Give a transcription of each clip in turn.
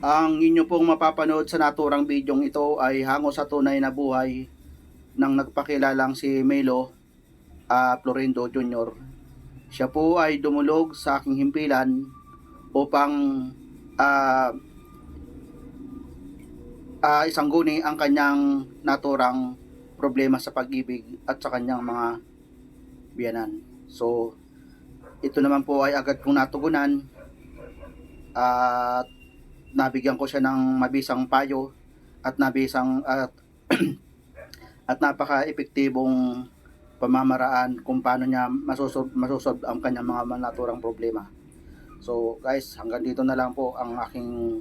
Ang inyo pong mapapanood sa naturang bidyong ito ay hango sa tunay na buhay ng nagpakilalang si Melo Florendo Jr. Siya po ay dumulog sa aking himpilan upang ah, isangguni ang kanyang naturang problema sa pag-ibig at sa kanyang mga biyanan. So, ito naman po ay agad kong natugunan at nabigyan ko siya ng mabisang payo at at napaka-epektibong pamamaraan kung paano niya masosolve ang kanyang mga naturang problema. So guys, hanggang dito na lang po ang aking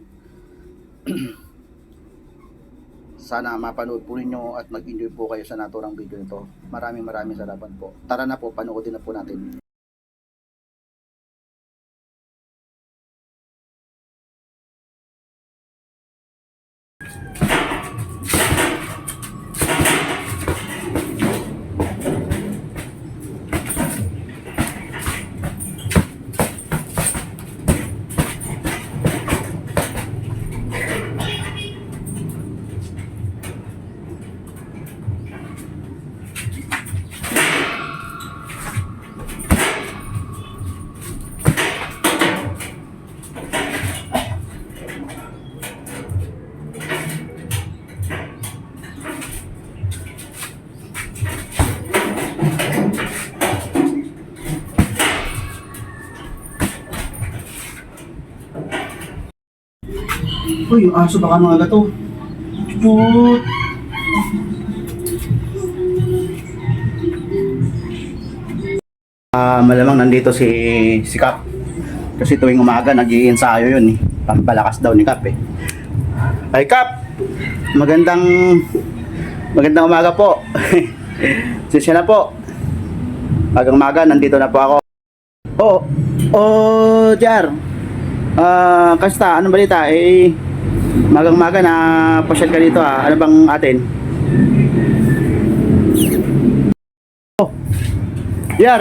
sana mapanood po ninyo at mag-enjoy po kayo sa naturang video nito. Maraming salamat po. Tara na po, panoodin na po natin. Uy, yung aso baka mga gato. Put. Malamang nandito si Kap. Kasi tuwing umaga nag-iensayo yun eh. Pampalakas daw ni Kap eh. Ay Kap, magandang umaga po. Sisya na po. Magang umaga, nandito na po ako. Jar. Kasta, anong balita? Magang umaga na pasyal ka dito ha. Ano bang atin? Jar,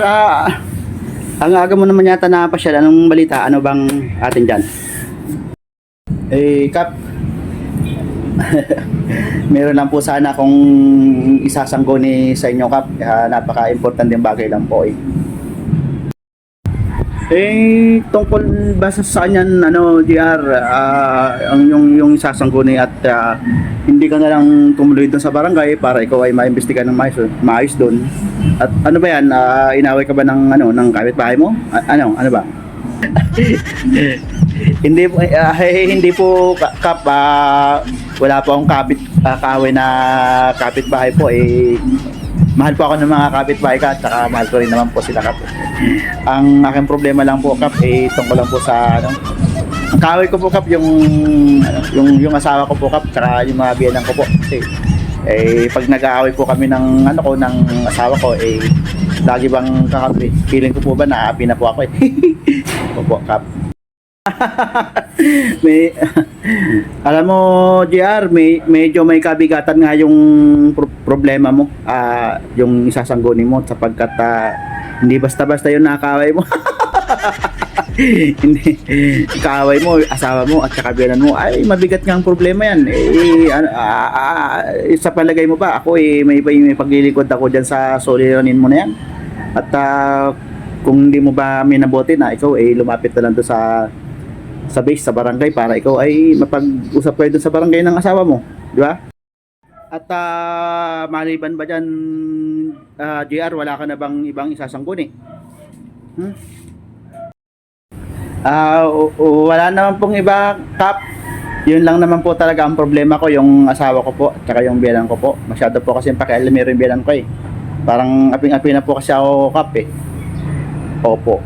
ang aga mo naman yata na pasyal. Anong balita? Ano bang atin dyan? Kap, meron lang po sana kung isasangguni sa inyo Kap. Napaka-importante yung bagay lang po tungkol ba sa kanyan JR, yung sasangguni at hindi ka na lang tumuloy doon sa barangay para ikaw ay maimbestigahan ng maayos doon. At ano ba yan, inaway ka ba ng kapitbahay mo? Ano ba? Hindi po Kap, wala po akong kaaway na kapitbahay po mahal po ako ng mga kapitbahay ka at saka mahal ko rin naman po sila Kap. Ang aking problema lang po Kap tungkol lang po sa ang kaaway ko po Kap yung asawa ko po Kap saka yung mga biyenan ko po kasi pag nag-aaway po kami ng ng asawa ko lagi bang kakapi feeling ko po ba naapi na po ako po Kap. Alam mo JR, medyo may kabigatan nga yung problema mo, yung isasangguni mo sapagkat hindi basta-basta yung nakakaway mo. Hindi kaaway mo, asawa mo at saka biyanan mo ay mabigat nga ang problema yan sa palagay mo ba ako may paglilikod ako dyan sa suliranin mo na yan at kung hindi mo ba minabuti na ikaw lumapit na lang doon sa base sa barangay para ikaw ay mapag-usap kayo doon sa barangay ng asawa mo, di ba? At maliban ba dyan JR, wala ka na bang ibang isasangguni? Wala naman pong iba Kap. Yun lang naman po talaga ang problema ko, yung asawa ko po at saka yung biyanan ko po. Masyado po kasi pakialamero yung biyanan ko parang aping-api na po kasi ako Kap Opo.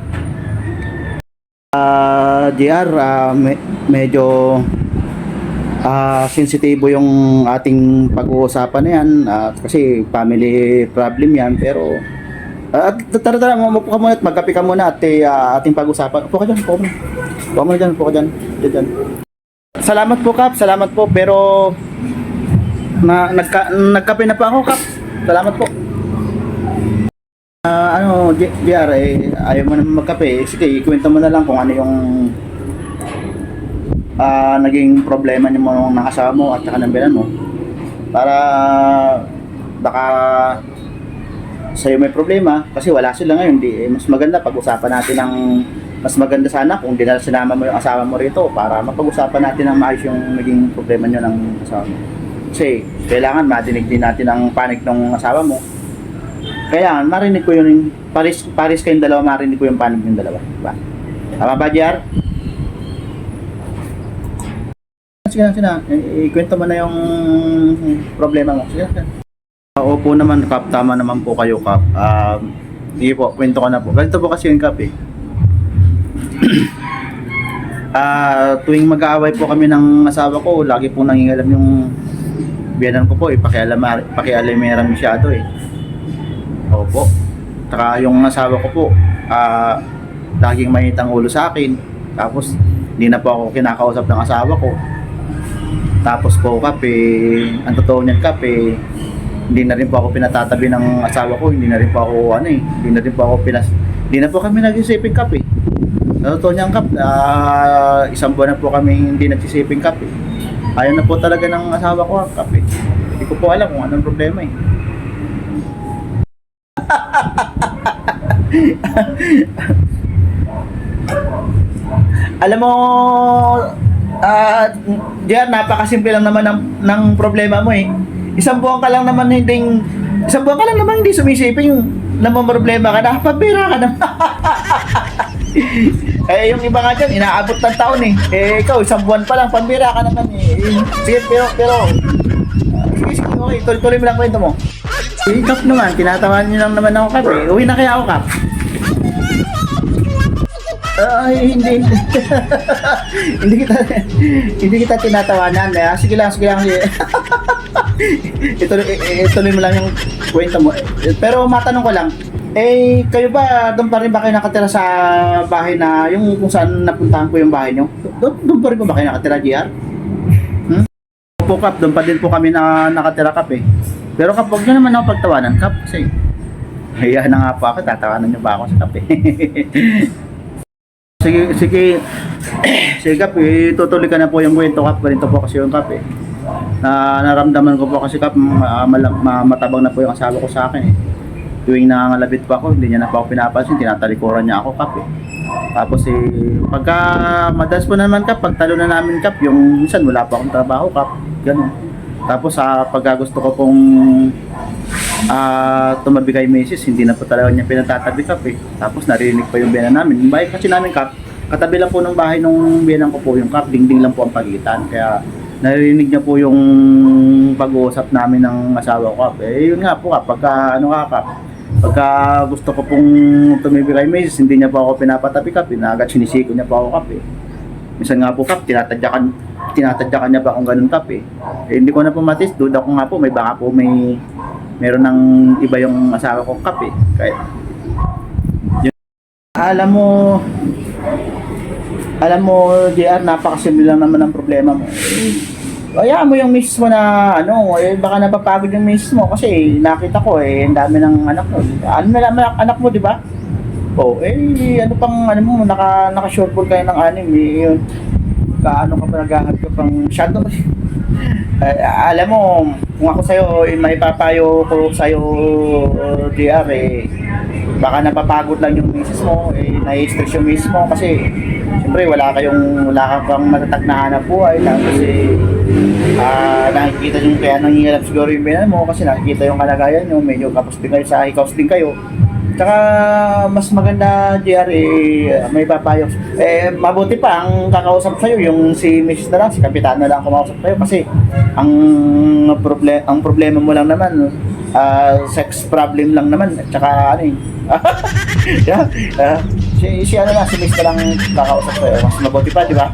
JR, medyo sensitibo yung ating pag-uusapan na yan kasi family problem yan pero tara mamupo ka muna at magkape ka muna at ating pag-usapan. Upo ka dyan, upo ka dyan. Salamat po Kap, salamat po pero nagkape na pa ako Kap. Salamat po. JR, ayaw mo naman magkape. Sige, ikwento mo na lang kung ano yung naging problema niyo mo ng asawa mo at saka ng biyanan mo, para baka sa'yo may problema kasi wala sila ngayon. Mas maganda pag-usapan natin ng mas maganda sana kung sinama mo yung asawa mo rito para mapag-usapan natin ng maayos yung naging problema nyo ng asawa mo. Kasi kailangan madinig din natin ang panig ng asawa mo. Kailangan marinig ko yung paris kayong dalawa, marinig ko yung panig ng dalawa, diba? Tama ba, JR? Sige na, ikwento mo na yung problema mo. Sige na. Opo naman, Kap. Tama naman po kayo, Kap. Sige po, kwento ko na po. Ganito po kasi yung Kap eh. Tuwing mag-aaway po kami ng asawa ko, lagi po nangingalam yung biyanan ko po eh. Pakialameran masyado eh. Opo. Saka yung asawa ko po, laging mainit ang ulo sa akin. Tapos, hindi na po ako kinakausap ng asawa ko. Tapos po, Kap eh, ang totoo niyan, Kap eh, hindi na rin po ako pinatatabi ng asawa ko, hindi na rin po ako hindi na po kami nagsisiping, Kap eh. Totoo niyan, Kap, isang buwan na po kami hindi nagsisiping, Kap eh. Ayaw na po talaga ng asawa ko, Kap eh. Hindi ko po alam kung anong problema eh. Alam mo, diyan napakasimple lang naman ng problema mo eh. Isang buwan ka lang naman hindi sumisiping, namamroblema ka na, pabira ka na. Eh yung iba nga dyan, inaabot ng taon eh. Eh ikaw, isang buwan pa lang, pambira ka naman eh. Sige, pero sige, okay, tuloy mo lang kwento mo. Si Kap naman, tinatawan niyo lang naman ako, Kap eh. Uwi na kaya ako, Kap? Ay, hindi. hindi kita tinatawanan. Sige lang. Ituloy mo lang yung kwento mo. Pero matanong ko lang, kayo ba, doon pa rin ba kayo nakatira sa bahay na, yung kung saan napuntahan ko yung bahay nyo? Doon pa rin ba kayo nakatira, JR? Opo, Kap, doon pa din po kami na nakatira, Kap eh. Pero Kap, huwag nyo naman ako pagtawanan, Kap, kasi hayaan na nga po ako, tatawanan nyo ba ako sa Kap eh. Sige, Kap, tutuloy ka na po yung kwento, Kap. Ganito po kasi yung Kap eh. Naramdaman ko po kasi, Kap, matabang na po yung asawa ko sa akin eh. Tuwing nangangalabit pa ako, hindi niya na po ako pinapansin, tinatalikuran niya ako, Kap eh. Tapos pagka madalas po naman, Kap, pagtalo na namin, Kap, yung minsan wala pa akong trabaho, Kap, ganun. Tapos pagka gusto ko pong tumabi kay Mrs., hindi na po talaga niya pinatatabi, Kap eh. Tapos narinig pa yung biyanan namin. Yung bahay kasi namin, Kap, katabi lang po ng bahay nung biyanan ko po yung Kap, dingding lang po ang pagitan. Kaya narinig niya po yung pag-uusap namin ng asawa ko, Kap. Yun nga po, Kap, pagka gusto ko pong tumabi kay Mrs., hindi niya po ako pinapatabi, Kap. Agad sinisiko niya po ako, Kap eh. Minsan nga po, Kap, tinatadyakan niya pa akong ganun, Kap eh. Hindi ko na po matis, duda ko nga po, baka po meron ng iba yung asawa ko, Kap eh. Kaya alam mo, JR, napakasimple lang naman ang problema mo. Hayaan mo yung misis mo na baka napapagod yung misis mo kasi nakita ko ang dami ng anak mo. Ano na lang anak mo, di ba? Naka-shortfall kayo ng anim yun. Kaano ka pa naghahag ka pang shadow? Alam mo, kung ako sa'yo, maipapayo ko sa'yo, JR baka napapagod lang yung misis mo, nai-stress yung misis mo kasi siyempre wala ka pang matatag na hanap buhay, tapos nakikita nyo kaya nangyayalap siguro yung binan mo kasi nakikita yung kalagayan nyo, medyo kapos din kayo sa hikaos din kayo. Tsaka mas maganda, JR, may papayo. Mabuti pa ang kakausap sa'yo, yung si Mrs. na lang, si Kapitan na lang kumausap sa'yo kasi ang problema mo lang naman, sex problem lang naman, at tsaka si Mrs. na lang kakausap sa'yo. Mas mabuti pa, di ba?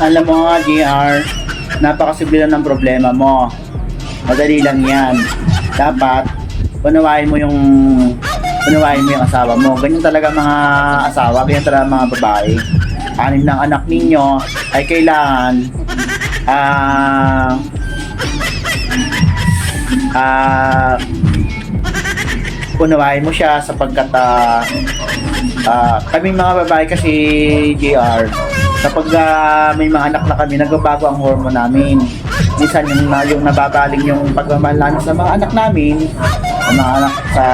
Alam mo nga, JR, napakasimple lang ng problema mo. Madali lang yan. Dapat, unawain mo yung asawa mo. Ganyan talaga mga asawa, ganyan talaga mga babae. 6 ng anak ninyo ay kailangan unawain mo siya sapagkat kaming mga babae kasi, JR, kapag may mga anak na kami, nagbabago ang hormone namin. Minsan yung nababaling yung pagmamahal namin sa mga anak namin, sa mga anak sa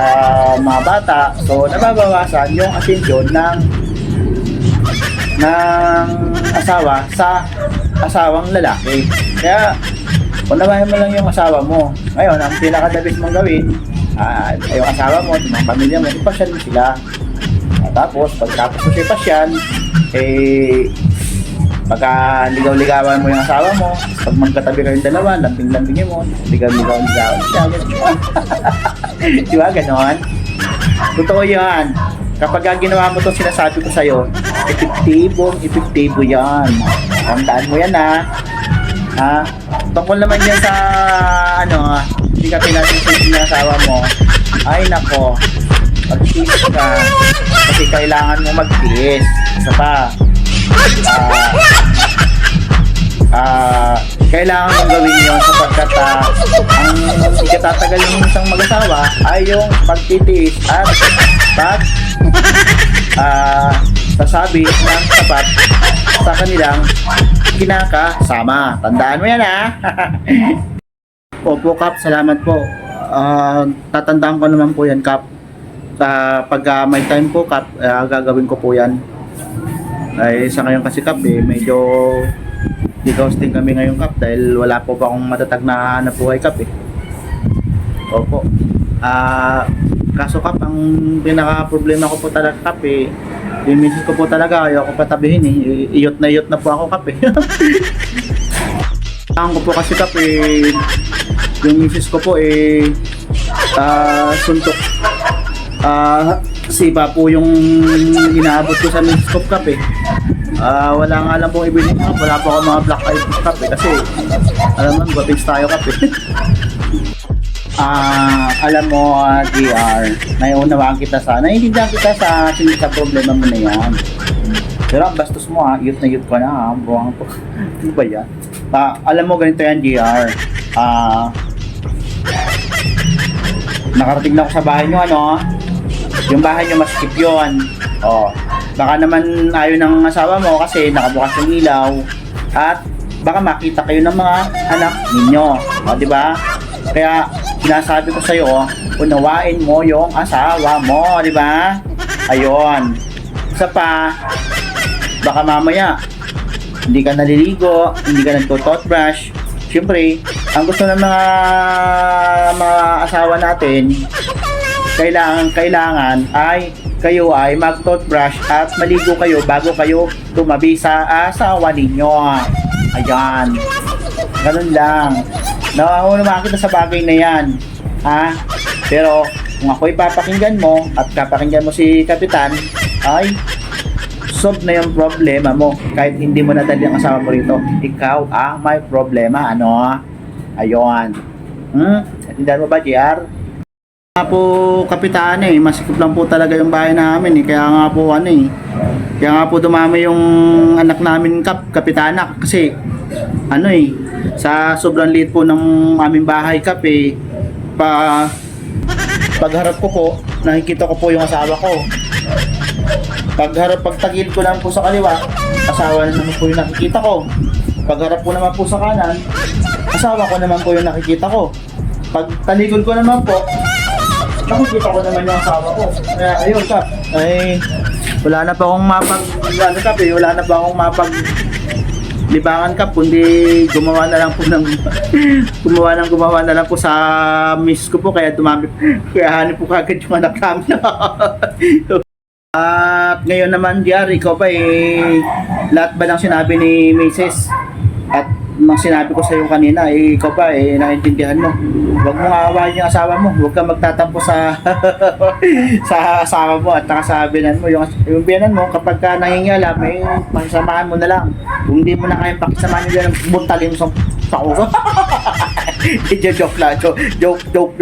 mga bata, so nababawasan yung atensyon ng asawa sa asawang lalaki. Kaya unawahin mo lang yung asawa mo. Ngayon, ang pinaka-the best mong gawin, yung asawa mo, yung mga pamilya mo, ipasyal mo sila. Tapos, pagtapos mo siya ipasyal, pagka ligaw-ligawan mo yung asawa mo, pag magkatabi kayong dalawa, lambing-lambingin mo, ligaw-ligawan siya. Diba, ganon? Totoo yan. Kapag ginawa mo itong sinasabi ko sa'yo, epektibo yan. Tandaan mo yan, ha? Tungkol naman yan sa, hindi ka pinatisin ng asawa mo, ay nako, magtiis ka, kasi kailangan mo magtiis. Isa pa, kailangan mong gawin yun sapagkat ang ikatatagal ng isang mag-asawa ay yung pagtitiis at sasabi ng tapat sa kanilang kinakasama. Tandaan mo yan, ha? Opo, Kap, salamat po. Tatandaan ko naman po yan, Kap. Pag may time po, Kap, gagawin ko po yan. Ay, sa ngayon kasi, Kap, medyo di-ghosting kami ngayon, Kap, dahil wala po pa akong matatag na buhay, Kap, Opo. Kaso, Kap, ang pinaka-problema ko po talaga, Kap, yung misis ko po talaga, ayaw ko patabihin, iyot na po ako, Kap, Ang ko po kasi, Kap, yung misis ko po, suntok. Sipa po yung inaabot ko sa misis ko, Kap, wala nga lang pong ibigay, Kap. Wala po ako mga black eyed, Kap, kasi alam mo, guwapings tayo, Kap, alam mo, GR, naiunawaan kita naiintindihan kita sa problema mo na yan. Pero ang bastos mo, iyot na iyot ka na, buwang po. Ano ba yan? Alam mo, ganito yan, GR. Nakarating na ako sa bahay nyo, yung bahay nyo maskip yun. Baka naman ayaw ng asawa mo kasi nakabukas yung ilaw at baka makita kayo ng mga anak ninyo. Di ba? Kaya sinasabi ko sa'yo, unawain mo yung asawa mo, di ba? Ayun. Isa pa, baka mamaya hindi ka naliligo, hindi ka nagto-toothbrush. Siyempre, ang gusto ng mga asawa natin, kailangan ay kayo ay mag-toothbrush at maligo kayo bago kayo tumabi sa asawa ninyo. Ayan. Ganun lang. Naman kita sa bagay na yan. Pero kung ako'y papakinggan mo at papakinggan mo si Kapitan, ay solve na yung problema mo. Kahit hindi mo nadali ang asawa mo rito, ikaw ang may problema. Ayun. Tindahan mo ba, JR? Nga po, Kapitan, masikip lang po talaga yung bahay namin, kaya nga po kaya nga po dumami yung anak namin, Kapitana, kasi sa sobrang liit po ng aming bahay, Kap, pagharap ko po, nakikita ko po yung asawa ko. Pagtagil ko lang po sa kaliwa, asawa naman po yung nakikita ko. Pagharap ko naman po sa kanan, asawa ko naman po yung nakikita ko. Pagtalikod ko naman po, nakikita ko naman yung asawa ko. Kaya ayun, Kap, wala na pa akong wala na pa akong libangan, Kap, kundi gumawa na lang po sa miss ko po, kaya hanip po kagad yung anak namin. At ngayon naman, JR, ikaw pa lahat ba lang sinabi ni Mrs. at nang sinabi ko sa iyo kanina, ikaw pa naiintindihan mo. Huwag mong aawahin yung asawa mo, huwag kang magtatampo sa sa asawa mo at nakasabihan mo yung biyanan mo kapag ka nangingala, pakisamahan mo na lang. Kung hindi mo na kayang pakisamahan nyo, buntalin mo sa uso. Joke lang, joke.